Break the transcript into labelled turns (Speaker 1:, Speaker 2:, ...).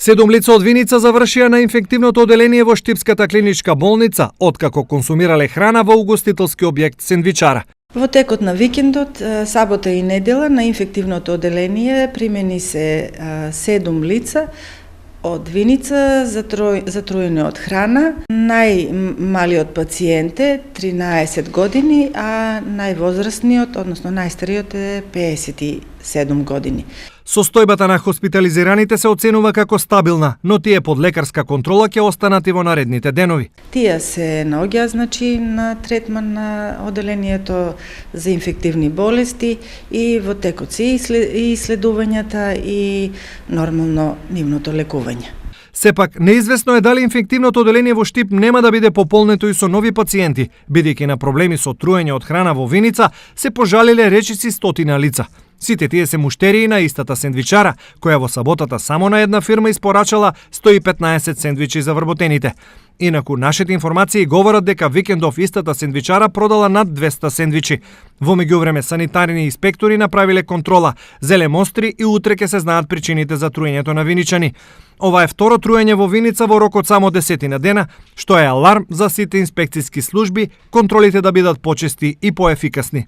Speaker 1: 7 лица од Виница завршија на инфективното оделение во Штипската клиничка болница, откако консумирале храна во угостителски објект Сендвичара.
Speaker 2: Во текот на викендот, сабота и недела на инфективното оделение примени се 7 лица од Виница затруени од храна. Најмалиот пациент е 13 години, а највозрастниот, односно најстариот е 57 години.
Speaker 1: Состојбата на хоспитализираните се оценува како стабилна, но тие под лекарска контрола ќе останат и во наредните денови.
Speaker 2: Тие се наоѓа на третман на оделението за инфективни болести и во текот се и исследувањата и нормално нивното лекување.
Speaker 1: Сепак, неизвестно е дали инфективното оделение во Штип нема да биде пополнето и со нови пациенти, бидејќи на проблеми со труење од храна во Виница се пожалиле речиси 100 лица. Сите тие се муштерии на истата Сендвичара, која во саботата само на една фирма испорачала 115 сендвичи за вработените. Инаку, нашите информации говорат дека викендов истата Сендвичара продала над 200 сендвичи. Во меѓувреме, санитарни инспектори направиле контрола, зеле мостри и утре ќе се знаат причините за труењето на виничани. Ова е второ труење во Виница во рок од само 10 дена, што е аларм за сите инспекцијски служби, контролите да бидат почести и поефикасни.